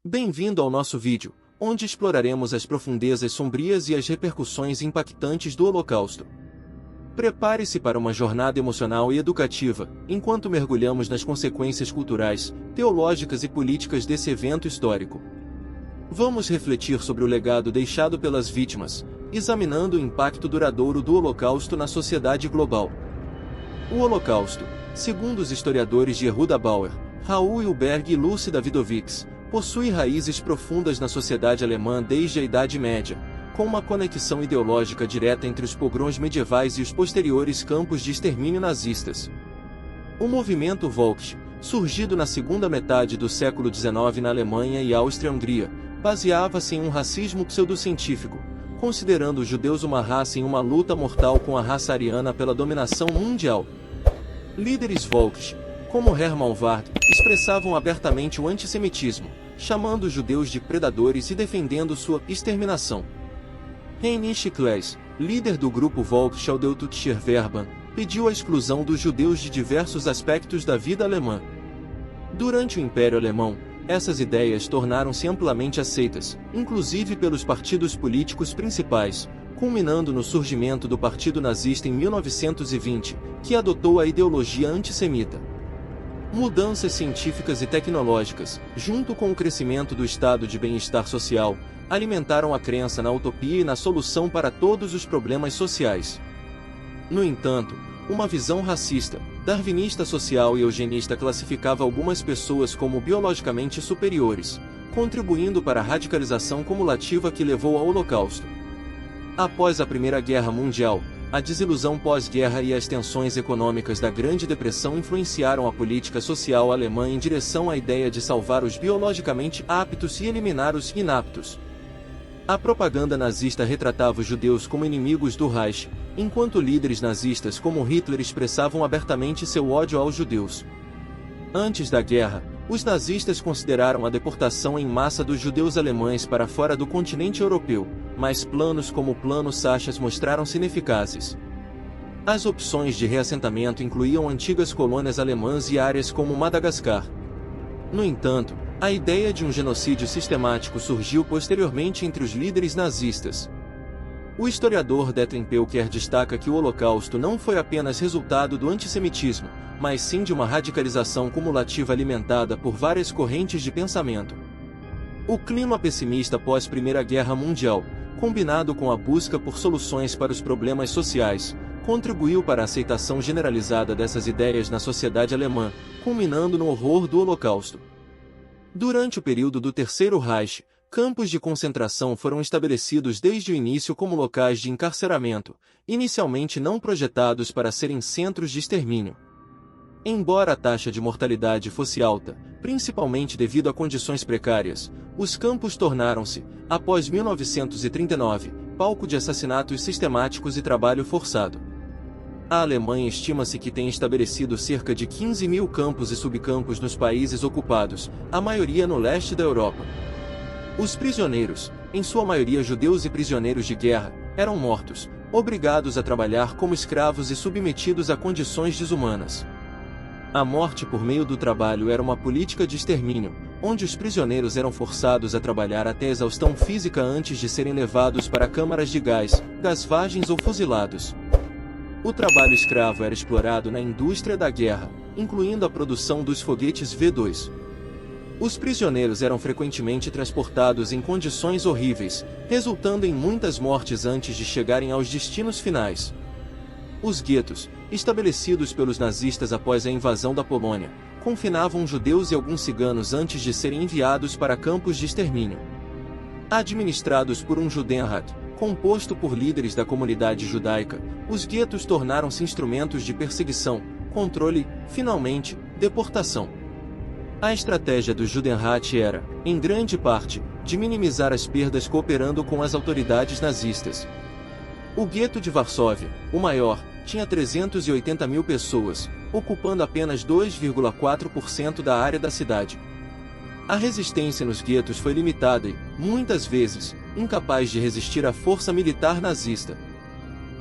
Bem-vindo ao nosso vídeo, onde exploraremos as profundezas sombrias e as repercussões impactantes do Holocausto. Prepare-se para uma jornada emocional e educativa, enquanto mergulhamos nas consequências culturais, teológicas e políticas desse evento histórico. Vamos refletir sobre o legado deixado pelas vítimas, examinando o impacto duradouro do Holocausto na sociedade global. O Holocausto, segundo os historiadores de Yehuda Bauer, Raul Hilberg e Lucy Davidovich, possui raízes profundas na sociedade alemã desde a Idade Média, com uma conexão ideológica direta entre os pogroms medievais e os posteriores campos de extermínio nazistas. O movimento Volk, surgido na segunda metade do século XIX na Alemanha e Áustria-Hungria, baseava-se em um racismo pseudocientífico, considerando os judeus uma raça em uma luta mortal com a raça ariana pela dominação mundial. Líderes Volk, como Hermann Ward, expressavam abertamente o antissemitismo, chamando os judeus de predadores e defendendo sua exterminação. Heinrich Claes, líder do grupo Volkschaudeututscher Verband, pediu a exclusão dos judeus de diversos aspectos da vida alemã. Durante o Império Alemão, essas ideias tornaram-se amplamente aceitas, inclusive pelos partidos políticos principais, culminando no surgimento do Partido Nazista em 1920, que adotou a ideologia antissemita. Mudanças científicas e tecnológicas, junto com o crescimento do estado de bem-estar social, alimentaram a crença na utopia e na solução para todos os problemas sociais. No entanto, uma visão racista, darwinista social e eugenista classificava algumas pessoas como biologicamente superiores, contribuindo para a radicalização cumulativa que levou ao Holocausto. Após a Primeira Guerra Mundial, a desilusão pós-guerra e as tensões econômicas da Grande Depressão influenciaram a política social alemã em direção à ideia de salvar os biologicamente aptos e eliminar os inaptos. A propaganda nazista retratava os judeus como inimigos do Reich, enquanto líderes nazistas como Hitler expressavam abertamente seu ódio aos judeus. Antes da guerra, os nazistas consideraram a deportação em massa dos judeus alemães para fora do continente europeu, mas planos como o Plano Sachs mostraram-se ineficazes. As opções de reassentamento incluíam antigas colônias alemãs e áreas como Madagascar. No entanto, a ideia de um genocídio sistemático surgiu posteriormente entre os líderes nazistas. O historiador Dietrich Pelker destaca que o Holocausto não foi apenas resultado do antissemitismo, mas sim de uma radicalização cumulativa alimentada por várias correntes de pensamento. O clima pessimista pós-Primeira Guerra Mundial, combinado com a busca por soluções para os problemas sociais, contribuiu para a aceitação generalizada dessas ideias na sociedade alemã, culminando no horror do Holocausto. Durante o período do Terceiro Reich, campos de concentração foram estabelecidos desde o início como locais de encarceramento, inicialmente não projetados para serem centros de extermínio. Embora a taxa de mortalidade fosse alta, principalmente devido a condições precárias, os campos tornaram-se, após 1939, palco de assassinatos sistemáticos e trabalho forçado. A Alemanha estima-se que tem estabelecido cerca de 15 mil campos e subcampos nos países ocupados, a maioria no leste da Europa. Os prisioneiros, em sua maioria judeus e prisioneiros de guerra, eram mortos, obrigados a trabalhar como escravos e submetidos a condições desumanas. A morte por meio do trabalho era uma política de extermínio, onde os prisioneiros eram forçados a trabalhar até exaustão física antes de serem levados para câmaras de gás, gasvagens ou fuzilados. O trabalho escravo era explorado na indústria da guerra, incluindo a produção dos foguetes V2. Os prisioneiros eram frequentemente transportados em condições horríveis, resultando em muitas mortes antes de chegarem aos destinos finais. Os guetos, estabelecidos pelos nazistas após a invasão da Polônia, confinavam judeus e alguns ciganos antes de serem enviados para campos de extermínio. Administrados por um Judenrat, composto por líderes da comunidade judaica, os guetos tornaram-se instrumentos de perseguição, controle e, finalmente, deportação. A estratégia do Judenrat era, em grande parte, de minimizar as perdas cooperando com as autoridades nazistas. O gueto de Varsóvia, o maior, tinha 380 mil pessoas, ocupando apenas 2,4% da área da cidade. A resistência nos guetos foi limitada e, muitas vezes, incapaz de resistir à força militar nazista.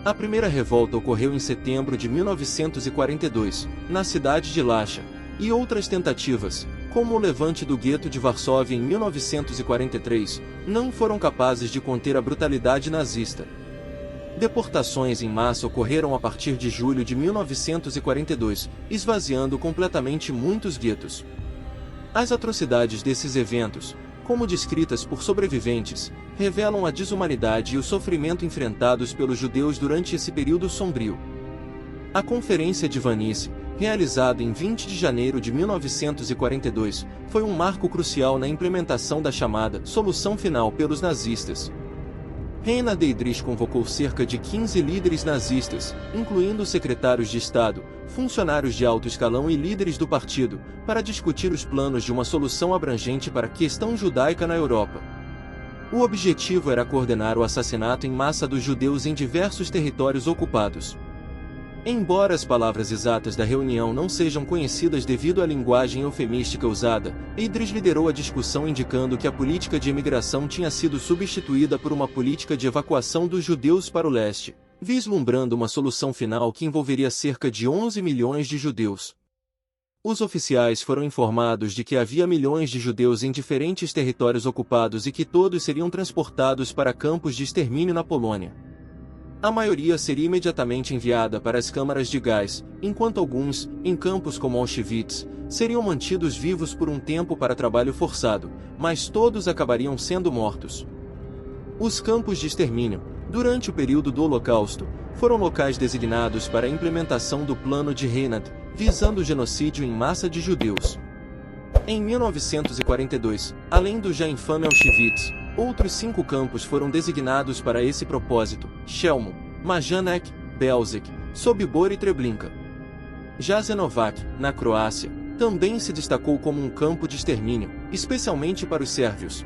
A primeira revolta ocorreu em setembro de 1942, na cidade de Lachá, e outras tentativas, como o levante do gueto de Varsóvia em 1943, não foram capazes de conter a brutalidade nazista. Deportações em massa ocorreram a partir de julho de 1942, esvaziando completamente muitos guetos. As atrocidades desses eventos, como descritas por sobreviventes, revelam a desumanidade e o sofrimento enfrentados pelos judeus durante esse período sombrio. A Conferência de Wannsee, realizada em 20 de janeiro de 1942, foi um marco crucial na implementação da chamada solução final pelos nazistas. Reinhard Heydrich convocou cerca de 15 líderes nazistas, incluindo secretários de Estado, funcionários de alto escalão e líderes do partido, para discutir os planos de uma solução abrangente para a questão judaica na Europa. O objetivo era coordenar o assassinato em massa dos judeus em diversos territórios ocupados. Embora as palavras exatas da reunião não sejam conhecidas devido à linguagem eufemística usada, Heydrich liderou a discussão indicando que a política de imigração tinha sido substituída por uma política de evacuação dos judeus para o leste, vislumbrando uma solução final que envolveria cerca de 11 milhões de judeus. Os oficiais foram informados de que havia milhões de judeus em diferentes territórios ocupados e que todos seriam transportados para campos de extermínio na Polônia. A maioria seria imediatamente enviada para as câmaras de gás, enquanto alguns, em campos como Auschwitz, seriam mantidos vivos por um tempo para trabalho forçado, mas todos acabariam sendo mortos. Os campos de extermínio, durante o período do Holocausto, foram locais designados para a implementação do plano de Reinhard, visando o genocídio em massa de judeus. Em 1942, além do já infame Auschwitz, outros 5 campos foram designados para esse propósito: Chełmno, Majdanek, Belzec, Sobibor e Treblinka. Jasenovac, na Croácia, também se destacou como um campo de extermínio, especialmente para os sérvios.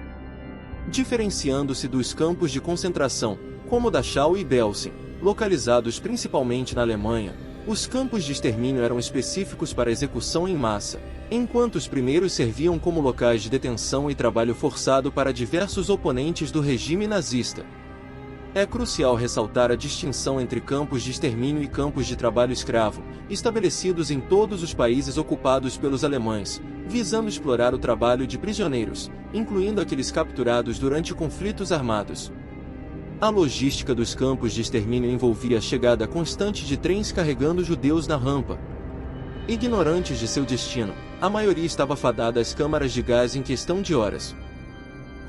Diferenciando-se dos campos de concentração, como Dachau e Belsen, localizados principalmente na Alemanha, os campos de extermínio eram específicos para execução em massa, enquanto os primeiros serviam como locais de detenção e trabalho forçado para diversos oponentes do regime nazista. É crucial ressaltar a distinção entre campos de extermínio e campos de trabalho escravo, estabelecidos em todos os países ocupados pelos alemães, visando explorar o trabalho de prisioneiros, incluindo aqueles capturados durante conflitos armados. A logística dos campos de extermínio envolvia a chegada constante de trens carregando judeus na rampa. Ignorantes de seu destino, a maioria estava fadada às câmaras de gás em questão de horas.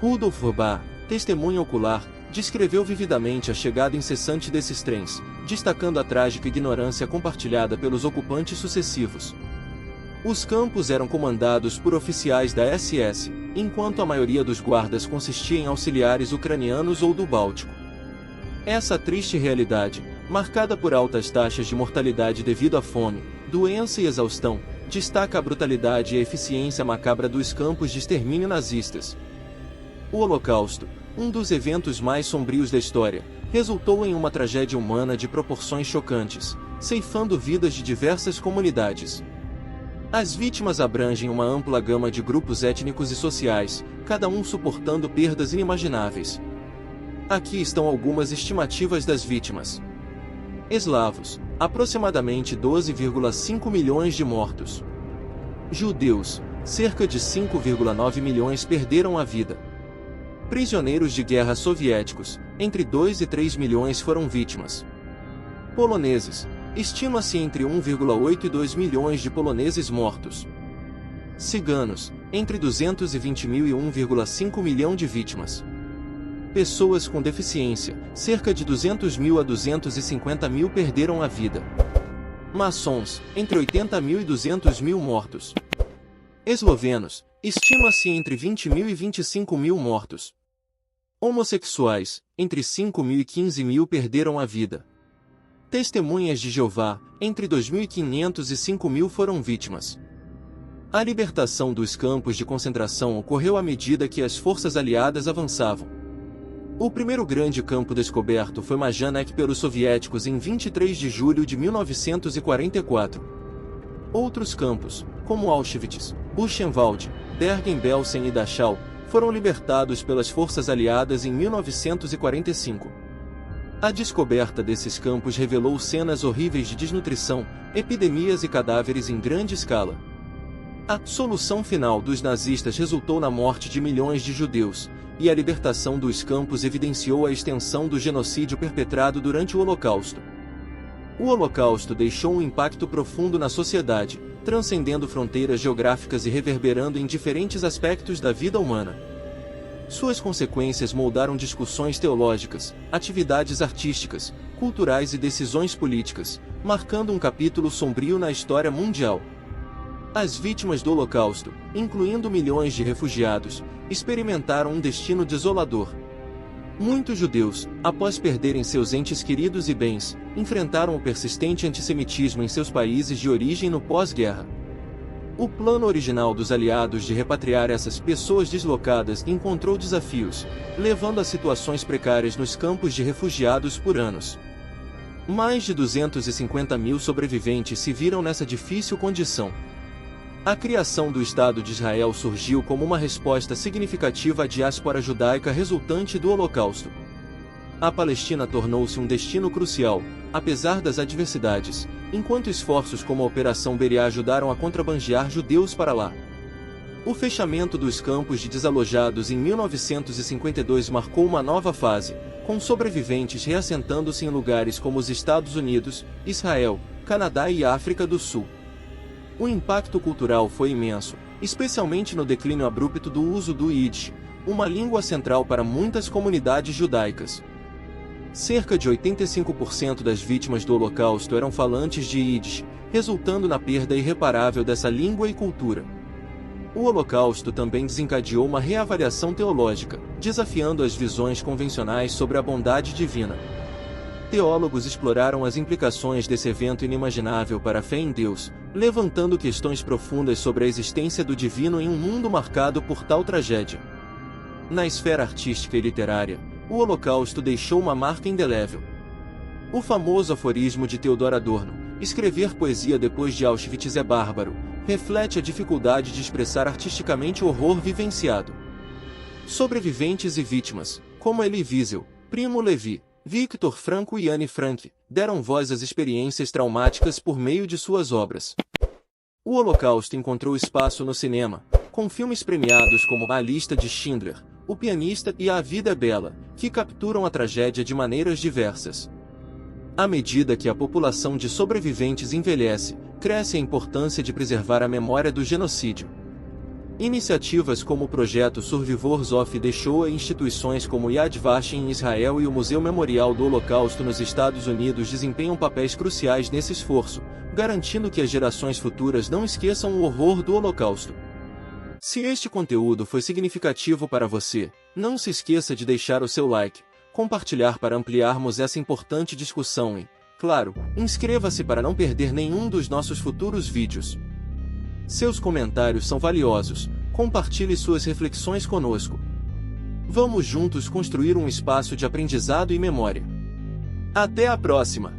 Rudolf Robar, testemunha ocular, descreveu vividamente a chegada incessante desses trens, destacando a trágica ignorância compartilhada pelos ocupantes sucessivos. Os campos eram comandados por oficiais da SS, enquanto a maioria dos guardas consistia em auxiliares ucranianos ou do Báltico. Essa triste realidade, marcada por altas taxas de mortalidade devido à fome, doença e exaustão, destaca a brutalidade e a eficiência macabra dos campos de extermínio nazistas. O Holocausto, um dos eventos mais sombrios da história, resultou em uma tragédia humana de proporções chocantes, ceifando vidas de diversas comunidades. As vítimas abrangem uma ampla gama de grupos étnicos e sociais, cada um suportando perdas inimagináveis. Aqui estão algumas estimativas das vítimas. Eslavos, aproximadamente 12,5 milhões de mortos. Judeus, cerca de 5,9 milhões perderam a vida. Prisioneiros de guerra soviéticos, entre 2 e 3 milhões foram vítimas. Poloneses, estima-se entre 1,8 e 2 milhões de poloneses mortos. Ciganos, entre 220 mil e 1,5 milhão de vítimas. Pessoas com deficiência, cerca de 200 mil a 250 mil perderam a vida. Maçons, entre 80 mil e 200 mil mortos. Eslovenos, estima-se entre 20 mil e 25 mil mortos. Homossexuais, entre 5 mil e 15 mil perderam a vida. Testemunhas de Jeová, entre 2.500 e 5 mil foram vítimas. A libertação dos campos de concentração ocorreu à medida que as forças aliadas avançavam. O primeiro grande campo descoberto foi Majdanek pelos soviéticos em 23 de julho de 1944. Outros campos, como Auschwitz, Buchenwald, Bergen-Belsen e Dachau, foram libertados pelas forças aliadas em 1945. A descoberta desses campos revelou cenas horríveis de desnutrição, epidemias e cadáveres em grande escala. A solução final dos nazistas resultou na morte de milhões de judeus, e a libertação dos campos evidenciou a extensão do genocídio perpetrado durante o Holocausto. O Holocausto deixou um impacto profundo na sociedade, transcendendo fronteiras geográficas e reverberando em diferentes aspectos da vida humana. Suas consequências moldaram discussões teológicas, atividades artísticas, culturais e decisões políticas, marcando um capítulo sombrio na história mundial. As vítimas do Holocausto, incluindo milhões de refugiados, experimentaram um destino desolador. Muitos judeus, após perderem seus entes queridos e bens, enfrentaram o persistente antissemitismo em seus países de origem no pós-guerra. O plano original dos aliados de repatriar essas pessoas deslocadas encontrou desafios, levando a situações precárias nos campos de refugiados por anos. Mais de 250 mil sobreviventes se viram nessa difícil condição. A criação do Estado de Israel surgiu como uma resposta significativa à diáspora judaica resultante do Holocausto. A Palestina tornou-se um destino crucial, apesar das adversidades, enquanto esforços como a Operação Beria ajudaram a contrabandear judeus para lá. O fechamento dos campos de desalojados em 1952 marcou uma nova fase, com sobreviventes reassentando-se em lugares como os Estados Unidos, Israel, Canadá e África do Sul. O impacto cultural foi imenso, especialmente no declínio abrupto do uso do Yiddish, uma língua central para muitas comunidades judaicas. Cerca de 85% das vítimas do Holocausto eram falantes de Yiddish, resultando na perda irreparável dessa língua e cultura. O Holocausto também desencadeou uma reavaliação teológica, desafiando as visões convencionais sobre a bondade divina. Teólogos exploraram as implicações desse evento inimaginável para a fé em Deus, levantando questões profundas sobre a existência do divino em um mundo marcado por tal tragédia. Na esfera artística e literária, o Holocausto deixou uma marca indelével. O famoso aforismo de Theodor Adorno, escrever poesia depois de Auschwitz é bárbaro, reflete a dificuldade de expressar artisticamente o horror vivenciado. Sobreviventes e vítimas, como Elie Wiesel, Primo Levi, Victor Franco e Anne Frank, deram voz às experiências traumáticas por meio de suas obras. O Holocausto encontrou espaço no cinema, com filmes premiados como A Lista de Schindler, O Pianista e A Vida é Bela, que capturam a tragédia de maneiras diversas. À medida que a população de sobreviventes envelhece, cresce a importância de preservar a memória do genocídio. Iniciativas como o projeto Survivors of the Shoah e instituições como Yad Vashem em Israel e o Museu Memorial do Holocausto nos Estados Unidos desempenham papéis cruciais nesse esforço, garantindo que as gerações futuras não esqueçam o horror do Holocausto. Se este conteúdo foi significativo para você, não se esqueça de deixar o seu like, compartilhar para ampliarmos essa importante discussão e, claro, inscreva-se para não perder nenhum dos nossos futuros vídeos. Seus comentários são valiosos, compartilhe suas reflexões conosco. Vamos juntos construir um espaço de aprendizado e memória. Até a próxima!